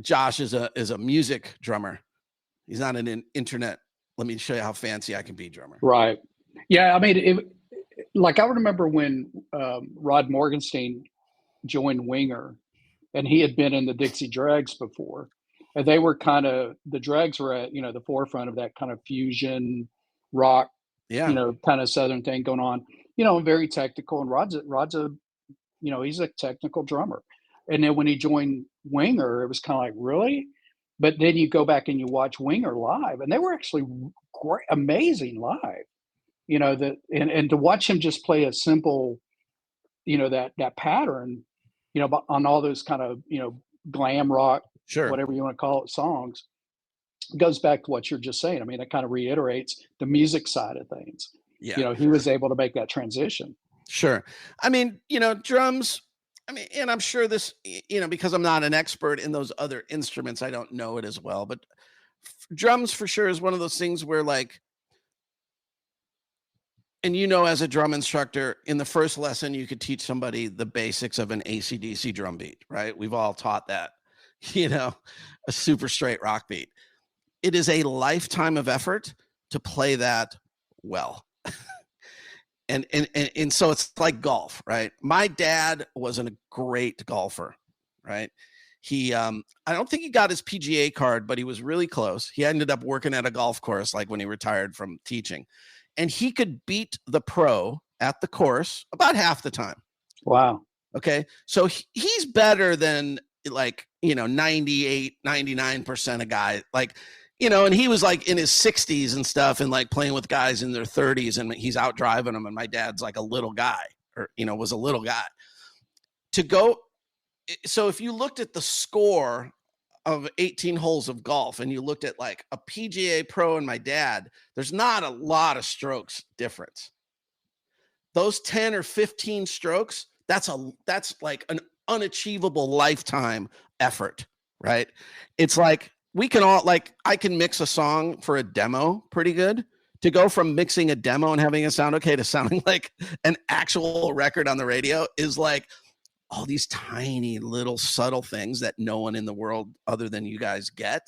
S2: Josh is a music drummer. He's not an internet. Let me show you how fancy I can be drummer.
S1: Right. Yeah. I mean, like I remember when Rod Morgenstein joined Winger, and he had been in the Dixie Dregs before, and they were the Dregs were at the forefront of that kind of fusion rock,
S2: Yeah.
S1: kind of Southern thing going on, very technical. And Rod's a he's a technical drummer. And then when he joined Winger, it was kind of like, really? But then you go back and you watch Winger live, and they were actually great, amazing live. And to watch him just play a simple, that pattern, on all those kind of, glam rock,
S2: Sure,
S1: whatever you want to call it, songs, goes back to what you're just saying. I mean, it kind of reiterates the music side of things.
S2: Yeah.
S1: He was able to make that transition.
S2: Sure. I mean, drums, I mean, and I'm sure this, because I'm not an expert in those other instruments, I don't know it as well, but drums for sure is one of those things where like, and as a drum instructor, in the first lesson, you could teach somebody the basics of an AC/DC drum beat, right? We've all taught that, a super straight rock beat. It is a lifetime of effort to play that well. And so it's like golf, right? My dad wasn't a great golfer, right? He, I don't think he got his PGA card, but he was really close. He ended up working at a golf course, like when he retired from teaching, and he could beat the pro at the course about half the time.
S1: Wow.
S2: Okay. So he's better than like, 98, 99% of guys, like, and he was like in his 60s and stuff and like playing with guys in their 30s and he's out driving them. And my dad's like a little guy or, was a little guy to go. So if you looked at the score of 18 holes of golf and you looked at like a PGA pro and my dad, there's not a lot of strokes difference. Those 10 or 15 strokes, that's like an unachievable lifetime effort, right? It's like, we can all like, I can mix a song for a demo pretty good. To go from mixing a demo and having it sound okay to sounding like an actual record on the radio is like all these tiny little subtle things that no one in the world other than you guys get.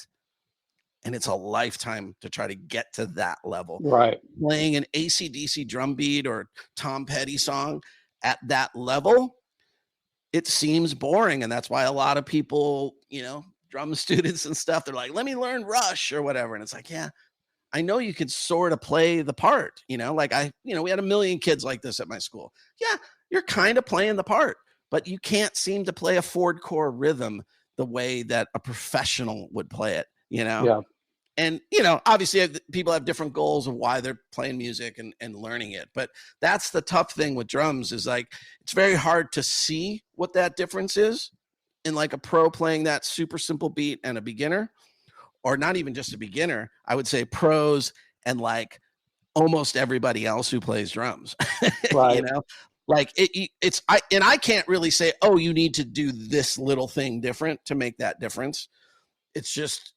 S2: And it's a lifetime to try to get to that level.
S1: Right.
S2: Playing an AC/DC drum beat or Tom Petty song at that level, it seems boring. And that's why a lot of people, drum students and stuff, they're like, let me learn Rush or whatever. And it's like, yeah, I know you could sort of play the part, like we had a million kids like this at my school. Yeah, you're kind of playing the part, but you can't seem to play a Ford core rhythm the way that a professional would play it,
S1: Yeah.
S2: And, obviously people have different goals of why they're playing music and learning it. But that's the tough thing with drums is like, it's very hard to see what that difference is in like a pro playing that super simple beat and a beginner, or not even just a beginner. I would say pros and like almost everybody else who plays drums,
S1: Right.
S2: like I can't really say, oh, you need to do this little thing different to make that difference. It's just,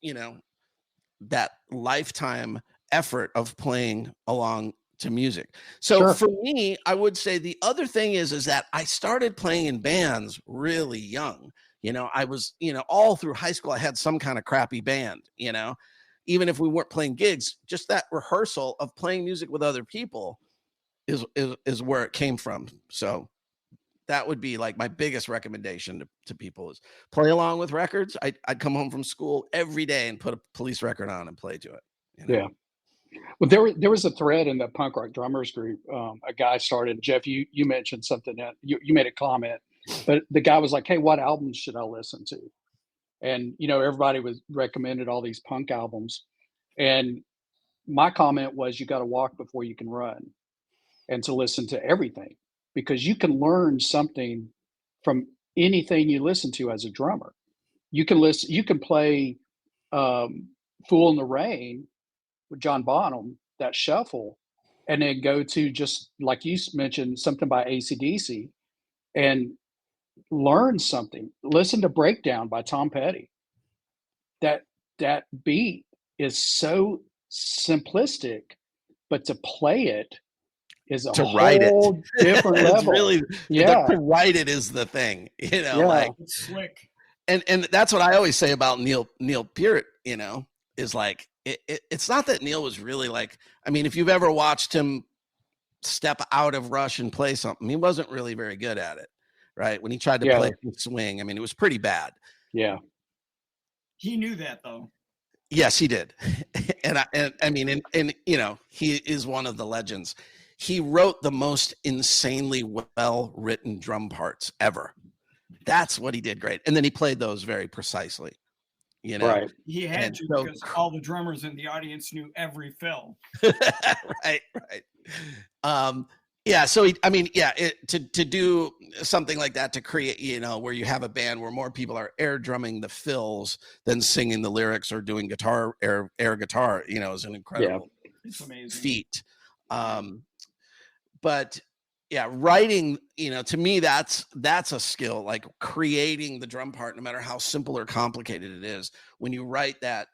S2: that lifetime effort of playing along to music. So
S1: Sure.
S2: For me, I would say the other thing is that I started playing in bands really young. I was, all through high school, I had some kind of crappy band, even if we weren't playing gigs, just that rehearsal of playing music with other people is where it came from. So that would be like my biggest recommendation to people is play along with records. I'd come home from school every day and put a Police record on and play to it.
S1: Yeah. Well, there was a thread in the punk rock drummers group. A guy started, Jeff, you mentioned something that you made a comment, but the guy was like, hey, what albums should I listen to? And, everybody was recommended all these punk albums. And my comment was, you got to walk before you can run, and to listen to everything, because you can learn something from anything you listen to as a drummer. You can play Fool in the Rain with John Bonham, that shuffle, and then go to, just like you mentioned, something by AC/DC and learn something. Listen to Breakdown by Tom Petty. That beat is so simplistic, but to play it is a
S2: To write it.
S1: whole different
S2: It's
S1: level.
S2: really,
S1: Yeah,
S2: to write it is the thing,
S1: yeah,
S2: like,
S3: It's slick.
S2: and that's what I always say about Neil Peart, is like, it's not that Neil was really like, I mean, if you've ever watched him step out of Rush and play something, he wasn't really very good at it, right? When he tried to
S1: yeah,
S2: play swing, I mean, it was pretty bad.
S1: yeah,
S3: He knew that though.
S2: Yes, he did. And I mean, and he is one of the legends. He wrote the most insanely well written drum parts ever. That's what he did great. And then he played those very precisely,
S1: right.
S3: He had
S2: And
S3: to,
S2: so-
S3: because all the drummers in the audience knew every fill.
S2: right. Yeah. So to do something like that, to create, where you have a band where more people are air drumming the fills than singing the lyrics or doing air guitar, is an incredible
S3: It's amazing.
S2: feat. But yeah, writing, to me, that's a skill, like creating the drum part, no matter how simple or complicated it is. When you write that,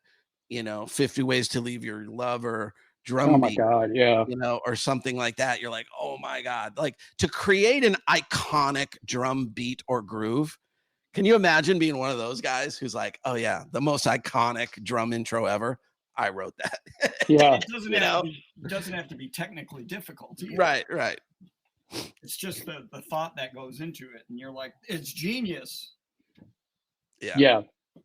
S2: 50 ways to leave your lover drum
S1: Oh my
S2: beat,
S1: God, yeah,
S2: or something like that, you're like, oh my God, like to create an iconic drum beat or groove. Can you imagine being one of those guys who's like, oh yeah, the most iconic drum intro ever? I wrote that.
S1: yeah,
S3: It doesn't have to be technically difficult either.
S2: Right.
S3: It's just the thought that goes into it, and you're like, it's genius.
S1: yeah.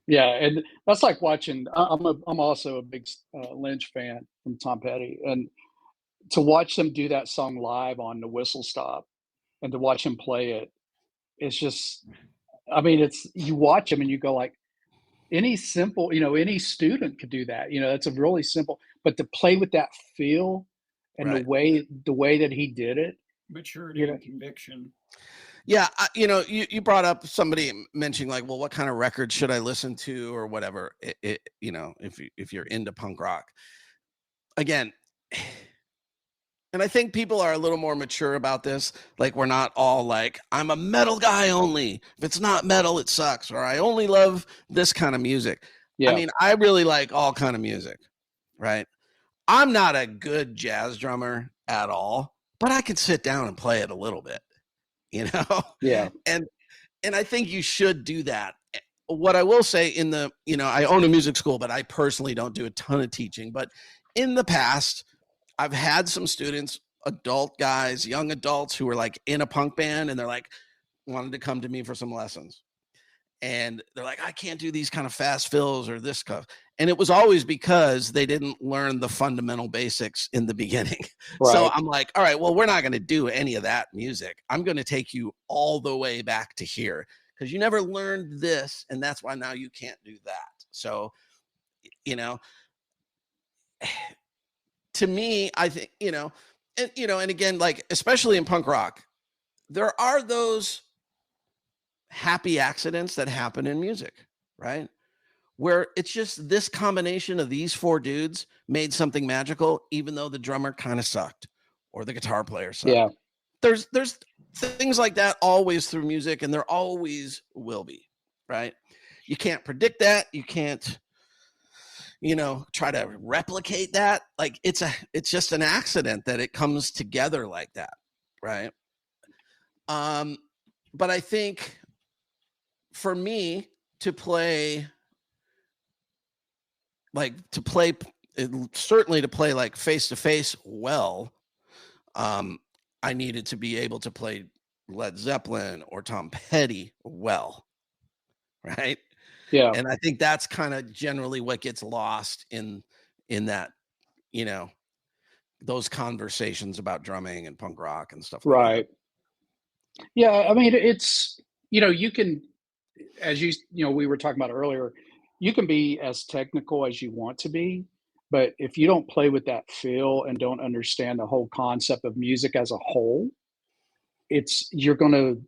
S1: And that's like watching. I'm also a big Lynch fan from Tom Petty, and to watch them do that song live on the Whistle Stop, and to watch him play it, it's just. I mean, it's, you watch him and you go like, any simple, any student could do that. That's a really simple, but to play with that feel and
S2: Right.
S1: the way that he did it.
S3: Maturity and conviction.
S2: Yeah, you brought up somebody mentioning like, well, what kind of record should I listen to or whatever? If you're into punk rock, again, and I think people are a little more mature about this. Like, we're not all like, I'm a metal guy only. If it's not metal, it sucks. Or I only love this kind of music.
S1: Yeah.
S2: I mean, I really like all kind of music, right? I'm not a good jazz drummer at all, but I can sit down and play it a little bit,
S1: Yeah.
S2: And I think you should do that. What I will say I own a music school, but I personally don't do a ton of teaching. But in the past, I've had some students, adult guys, young adults who were like in a punk band, and they're like, wanted to come to me for some lessons. And they're like, I can't do these kind of fast fills or this stuff. And it was always because they didn't learn the fundamental basics in the beginning.
S1: Right.
S2: So I'm like, all right, well, we're not going to do any of that music. I'm going to take you all the way back to here because you never learned this. And that's why now you can't do that. So, to me, I think, and again, like, especially in punk rock, there are those happy accidents that happen in music, right? Where it's just this combination of these four dudes made something magical, even though the drummer kind of sucked or the guitar player sucked.
S1: Yeah.
S2: There's things like that always through music, and there always will be, right? You can't predict that. You can't, try to replicate that. Like it's just an accident that it comes together like that, right? But I think for me to play certainly to play like face to face well, I needed to be able to play Led Zeppelin or Tom Petty well, right?
S1: Yeah.
S2: And I think that's kind of generally what gets lost in that, those conversations about drumming and punk rock and stuff like
S1: Right. Yeah. I mean, it's, you can, as we were talking about earlier, you can be as technical as you want to be, but if you don't play with that feel and don't understand the whole concept of music as a whole, you're going to,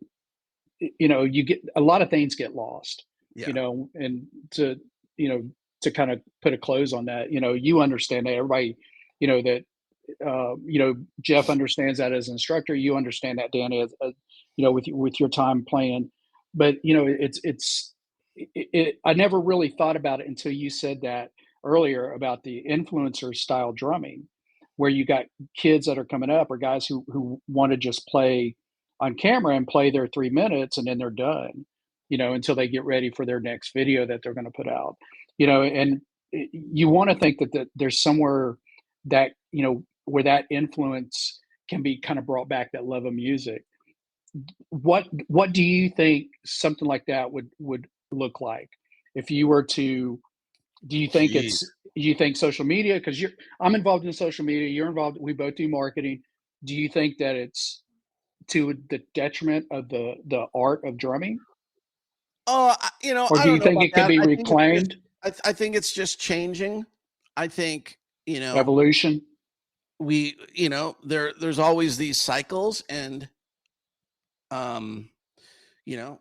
S1: you get a lot of things get lost,
S2: Yeah.
S1: and to kind of put a close on that, you understand that everybody, that Jeff understands that as an instructor. You understand that, Danny, as with your time playing. But I never really thought about it until you said that earlier about the influencer style drumming, where you got kids that are coming up or guys who want to just play on camera and play their 3 minutes and then they're done, until they get ready for their next video that they're going to put out, and you want to think that there's somewhere that, where that influence can be kind of brought back, that love of music. What do you think something like that would look like if you were to? Do you think
S2: Jeez.
S1: you think social media? Because I'm involved in social media. You're involved. We both do marketing. Do you think that it's to the detriment of the art of drumming?
S2: Oh,
S1: Or
S2: I
S1: do
S2: don't
S1: you
S2: know
S1: think
S2: about
S1: it can
S2: that.
S1: be
S2: I think it's
S1: reclaimed?
S2: just, I think it's just changing. I think,
S1: Evolution.
S2: there's always these cycles, and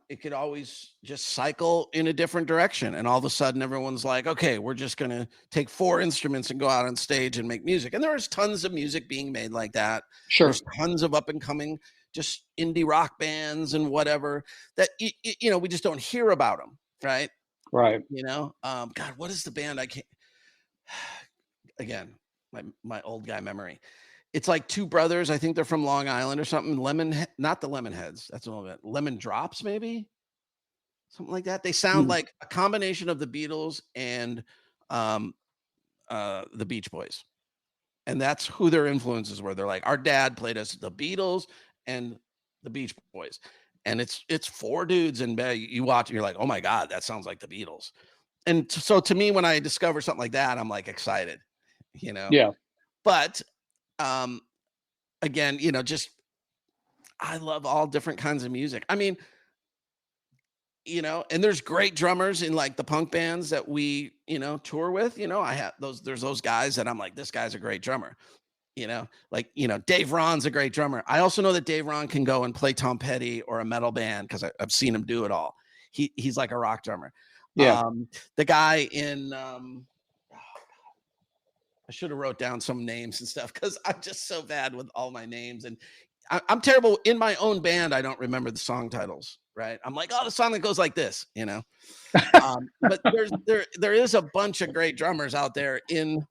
S2: it could always just cycle in a different direction, and all of a sudden everyone's like, okay, we're just going to take 4 instruments and go out on stage and make music. And there's tons of music being made like that.
S1: Sure.
S2: There's tons of up and coming just indie rock bands and whatever that we just don't hear about them, right?
S1: Right.
S2: God, what is the band? I can't. Again, my old guy memory. It's like 2 brothers. I think they're from Long Island or something. Not the Lemonheads. That's a little bit. Lemon Drops, maybe something like that. They sound like a combination of the Beatles and the Beach Boys, and that's who their influences were. They're like, our dad played us the Beatles and the Beach Boys, and it's 4 dudes, and you watch, and you're like, oh my God, that sounds like the Beatles. And so to me, when I discover something like that, I'm like excited,
S1: Yeah.
S2: But again, just I love all different kinds of music. I mean, and there's great drummers in like the punk bands that we, tour with. I have there's those guys that I'm like, this guy's a great drummer. Dave Ron's a great drummer. I also know that Dave Ron can go and play Tom Petty or a metal band because I've seen him do it all. He's like a rock drummer.
S1: Yeah.
S2: The guy in I should have wrote down some names and stuff because I'm just so bad with all my names, and I'm terrible in my own band. I don't remember the song titles, right? I'm like, oh, the song that goes like this, but there is a bunch of great drummers out there in,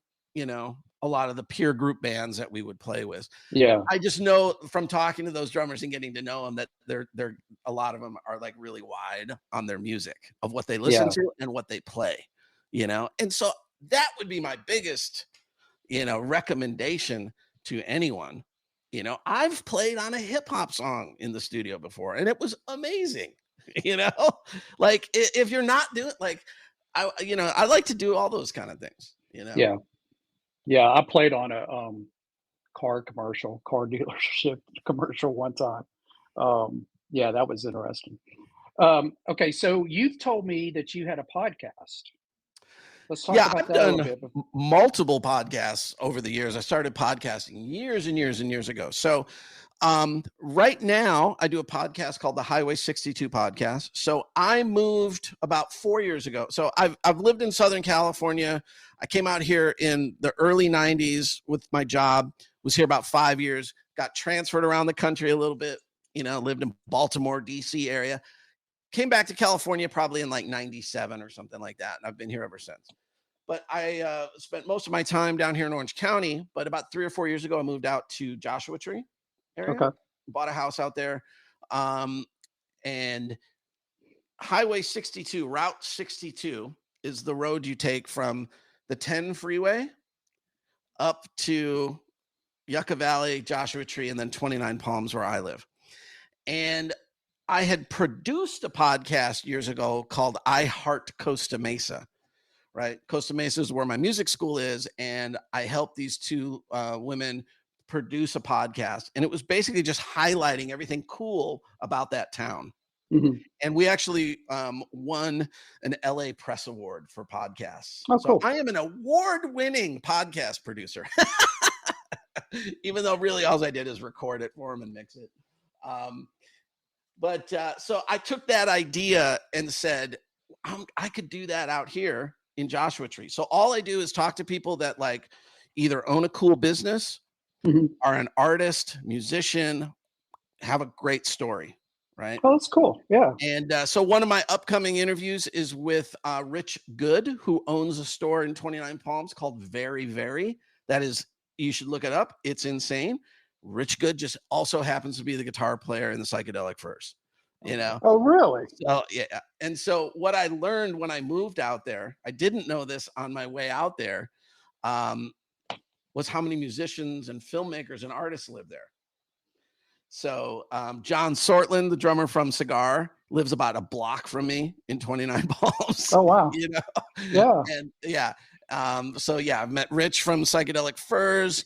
S2: a lot of the peer group bands that we would play with.
S1: Yeah.
S2: I just know from talking to those drummers and getting to know them that they're a lot of them are like really wide on their music of what they listen to and what they play, and so that would be my biggest recommendation to anyone. I've played on a hip hop song in the studio before and it was amazing. Like if you're not doing like, I like to do all those kind of things,
S1: Yeah. Yeah. I played on a car dealership commercial one time. Yeah, that was interesting. Okay, so you've told me that you had a podcast. Let's talk about
S2: I've
S1: that a little
S2: done
S1: bit.
S2: multiple podcasts over the years. I started podcasting years and years and years ago. So right now I do a podcast called the Highway 62 podcast. So I moved about 4 years ago. So I've lived in Southern California. I came out here in the early 90s with my job, was here about 5 years, got transferred around the country a little bit, lived in Baltimore, DC area. Came back to California probably in like 97 or something like that. And I've been here ever since. But I spent most of my time down here in Orange County. But about 3 or 4 years ago, I moved out to Joshua Tree area.
S1: Okay.
S2: Bought a house out there. And Highway 62, Route 62 is the road you take from the 10 freeway up to Yucca Valley, Joshua Tree, and then 29 Palms where I live. And I had produced a podcast years ago called I Heart Costa Mesa, right? Costa Mesa is where my music school is. And I helped these 2 women produce a podcast. And it was basically just highlighting everything cool about that town.
S1: Mm-hmm.
S2: And we actually won an LA Press Award for podcasts.
S1: Oh,
S2: so
S1: cool.
S2: I am an award-winning podcast producer, even though really all I did is record it for them and mix it. But so I took that idea and said, I could do that out here in Joshua Tree. So all I do is talk to people that like either own a cool business are an artist, musician, have a great story, right?
S1: Oh, that's cool. Yeah.
S2: And so one of my upcoming interviews is with Rich Good, who owns a store in 29 Palms called Very Very. That is, you should look it up. It's insane. Rich Good just also happens to be the guitar player in the Psychedelic Furs, you know?
S1: Oh, really?
S2: So, yeah. And so what I learned when I moved out there, I didn't know this on my way out there, was how many musicians and filmmakers and artists live there. So John Sortland, the drummer from Cigar, lives about a block from me in 29 Palms.
S1: Oh, wow.
S2: You know?
S1: Yeah.
S2: And yeah. So yeah, I've met Rich from Psychedelic Furs,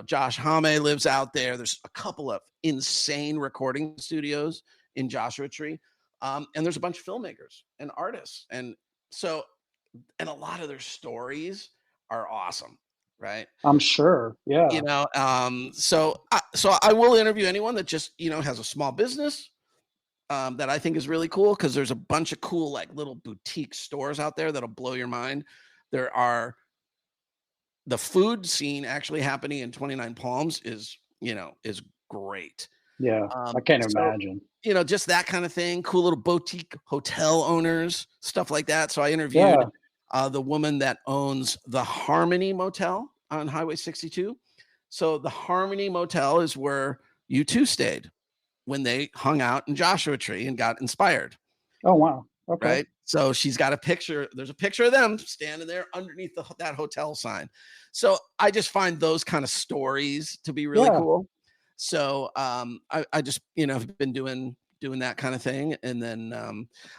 S2: Josh Hame lives out there. There's a couple of insane recording studios in Joshua Tree. And there's a bunch of filmmakers and artists. And a lot of their stories are awesome, right?
S1: I'm sure. Yeah.
S2: So I will interview anyone that just, has a small business that I think is really cool, because there's a bunch of cool, like, little boutique stores out there that'll blow your mind. There are the food scene actually happening in 29 Palms is great.
S1: Yeah. I can't imagine.
S2: Just that kind of thing. Cool little boutique hotel owners, stuff like that. So I interviewed the woman that owns the Harmony Motel on Highway 62. So the Harmony Motel is where U2 stayed when they hung out in Joshua Tree and got inspired.
S1: Oh, wow. Okay.
S2: Right. So she's got a picture. There's a picture of them standing there underneath that hotel sign. So I just find those kind of stories to be really cool. So I just, have been doing that kind of thing. And then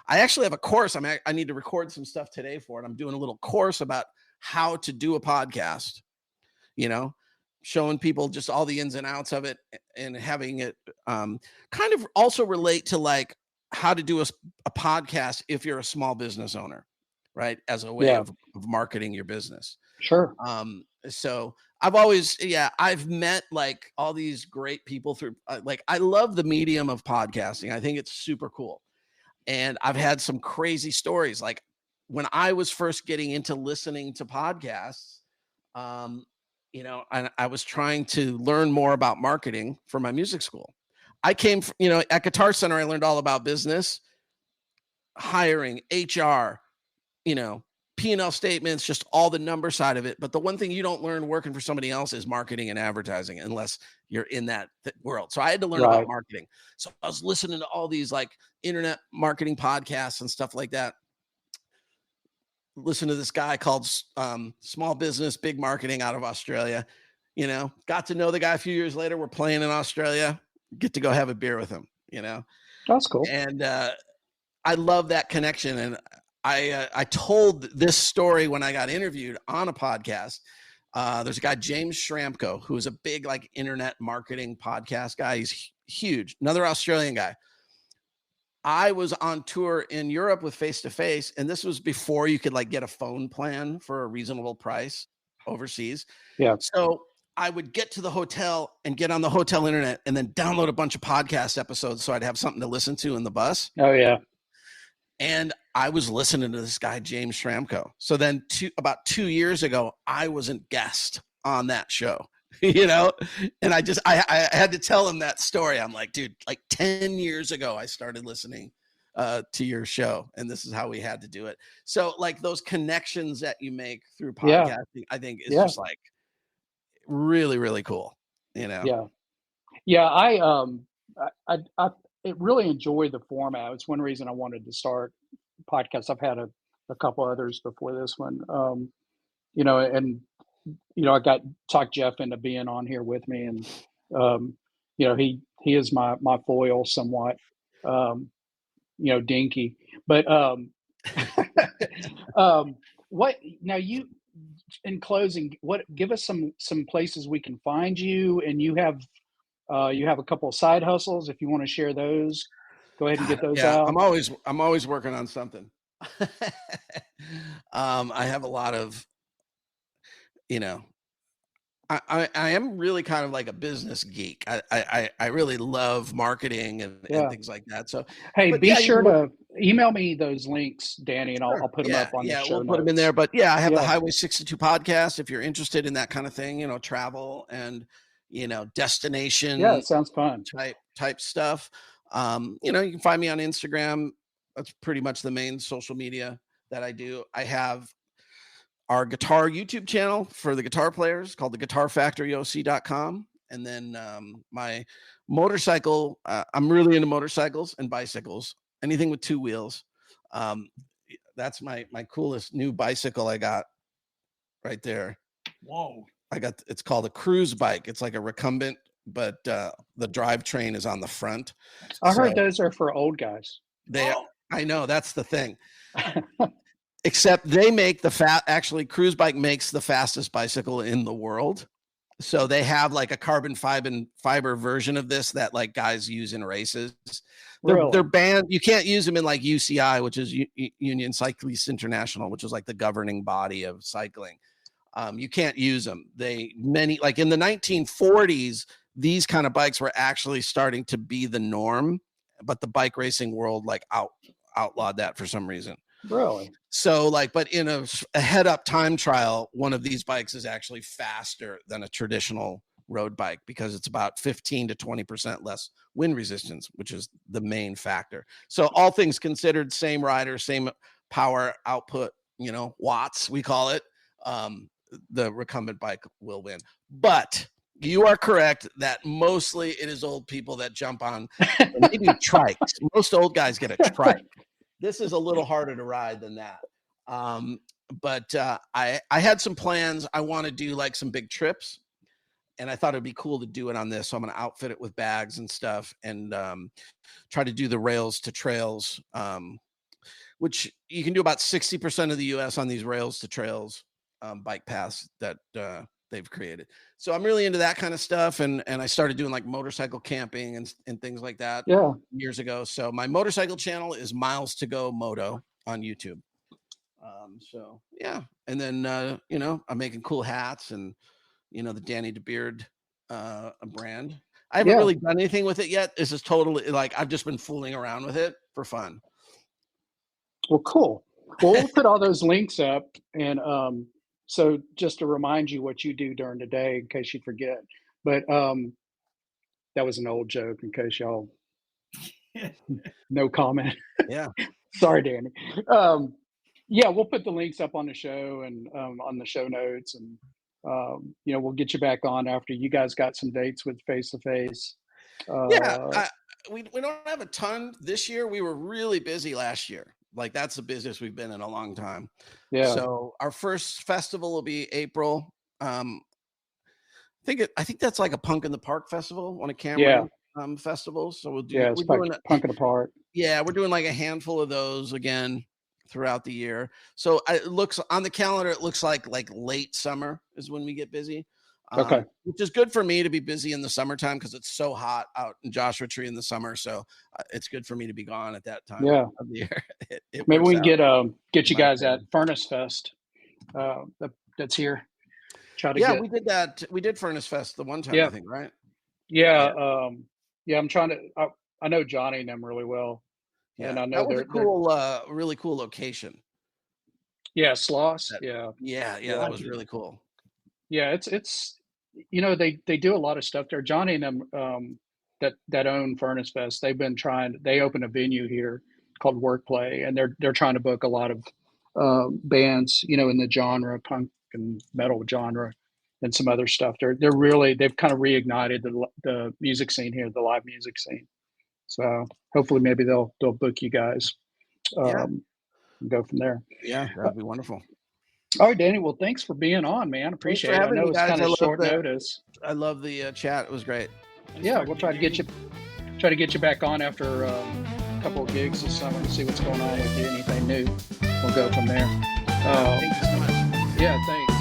S2: I actually have a course. I need to record some stuff today for it. I'm doing a little course about how to do a podcast, showing people just all the ins and outs of it, and having it kind of also relate to, like, how to do a podcast if you're a small business owner, right? As a way of marketing your business.
S1: Sure.
S2: So I've met, like, all these great people through, I love the medium of podcasting. I think it's super cool. And I've had some crazy stories. Like, when I was first getting into listening to podcasts, and I was trying to learn more about marketing for my music school. I came from, at Guitar Center, I learned all about business, hiring, HR, P&L statements, just all the number side of it. But the one thing you don't learn working for somebody else is marketing and advertising, unless you're in that world. So I had to learn about marketing. So I was listening to all these, like, internet marketing podcasts and stuff like that. Listen to this guy called Small Business, Big Marketing out of Australia. Got to know the guy a few years later. We're playing in Australia. Get to go have a beer with him,
S1: That's cool.
S2: And I love that connection. And I told this story when I got interviewed on a podcast. There's a guy, James Schramko, who is a big, like, internet marketing podcast guy. He's huge. Another Australian guy. I was on tour in Europe with Face to Face, and this was before you could, like, get a phone plan for a reasonable price overseas.
S1: Yeah.
S2: So I would get to the hotel and get on the hotel internet and then download a bunch of podcast episodes so I'd have something to listen to in the bus.
S1: Oh, yeah.
S2: And I was listening to this guy, James Schramko. So then about 2 years ago, I was a guest on that show, and I had to tell him that story. I'm like, dude, like 10 years ago, I started listening to your show, and this is how we had to do it. So, like, those connections that you make through podcasting, I think is just, like, really, really cool,
S1: Yeah. Yeah. I really enjoy the format. It's one reason I wanted to start podcasts. I've had a couple others before this one. I got talked Jeff into being on here with me, and he is my foil somewhat, dinky, but what now you in closing, give us some places we can find you, and you have a couple of side hustles. If you want to share those, go ahead and get those out.
S2: I'm always working on something. I have a lot of, I am really kind of like a business geek. I really love marketing and things like that. So,
S1: hey, be sure to email me those links, Danny, and
S2: Sure.
S1: I'll put them up on the show
S2: we'll put them in
S1: notes.
S2: there. But yeah, I have the
S1: Yeah.
S2: Highway 62 podcast. If you're interested in that kind of thing, travel and destination
S1: Yeah, it sounds fun.
S2: type stuff. You can find me on Instagram. That's pretty much the main social media that I do. I have our guitar YouTube channel for the guitar players called theguitarfactoryoc.com. And then my motorcycle, I'm really into motorcycles and bicycles, anything with two wheels. That's my coolest new bicycle I got right there.
S3: Whoa.
S2: It's called a cruise bike. It's like a recumbent, but the drivetrain is on the front.
S1: I heard those are for old guys.
S2: I know, that's the thing. Except they make actually Cruise Bike makes the fastest bicycle in the world. So they have like a carbon fiber version of this that like guys use in races. They're banned. You can't use them in like UCI, which is Union Cyclists International, which is like the governing body of cycling. You can't use them. Like in the 1940s, these kind of bikes were actually starting to be the norm, but the bike racing world like outlawed that for some reason.
S1: Really?
S2: So but in a head up time trial, one of these bikes is actually faster than a traditional road bike because it's about 15 to 20% less wind resistance, which is the main factor. So all things considered, same rider, same power output, watts, we call it. The recumbent bike will win. But you are correct that mostly it is old people that jump on maybe trikes. Most old guys get a trike. This is a little harder to ride than that. But I had some plans. I want to do like some big trips, and I thought it'd be cool to do it on this. So I'm going to outfit it with bags and stuff and try to do the rails to trails, which you can do about 60% of the US on these rails to trails bike paths that they've created. So I'm really into that kind of stuff. And I started doing like motorcycle camping and things like that years ago. So my motorcycle channel is Miles to Go Moto on YouTube. So yeah. And then, I'm making cool hats and, the Danny DeBeard brand. I haven't really done anything with it yet. This is totally like, I've just been fooling around with it for fun.
S1: Well, cool. Well, we'll put all those links up. And so just to remind you what you do during the day in case you forget. But that was an old joke in case y'all no comment.
S2: Yeah.
S1: Sorry, Danny. We'll put the links up on the show and on the show notes. And, we'll get you back on after you guys got some dates with Face to Face.
S2: We don't have a ton this year. We were really busy last year. Like that's the busiest we've been in a long time. Yeah. So our first festival will be April. I think that's like a Punk in the Park festival, one of Cameron festivals. So we'll do.
S1: Yeah, it's Punk in the Park.
S2: Yeah, we're doing like a handful of those again throughout the year. So it looks on the calendar. It looks like late summer is when we get busy.
S1: Okay.
S2: Which is good for me to be busy in the summertime because it's so hot out in Joshua Tree in the summer. So it's good for me to be gone at that time of the year.
S1: Maybe we can get you guys at Furnace Fest. That's here.
S2: We did that. We did Furnace Fest the one time, I think, right?
S1: Yeah. I'm trying to. I know Johnny and them really well.
S2: Yeah,
S1: and I know
S2: that was a really cool location.
S1: Yeah, Sloss.
S2: Yeah, that was really cool.
S1: Yeah, it's they do a lot of stuff there. Johnny and them that own Furnace Fest, they opened a venue here called Workplay, and they're trying to book a lot of bands, in the genre, punk and metal genre and some other stuff. They've kind of reignited the music scene here, the live music scene. So hopefully maybe they'll book you guys and go from there.
S2: Yeah, that'd be wonderful.
S1: All right, Danny. Well, thanks for being on, man. Appreciate it. I know it's kind of short notice.
S2: I love the chat. It was great.
S1: Yeah, we'll try to get you back on after a couple of gigs this summer to see what's going on with you. Anything new, we'll go from there.
S2: Thank you so much.
S1: Yeah, thanks.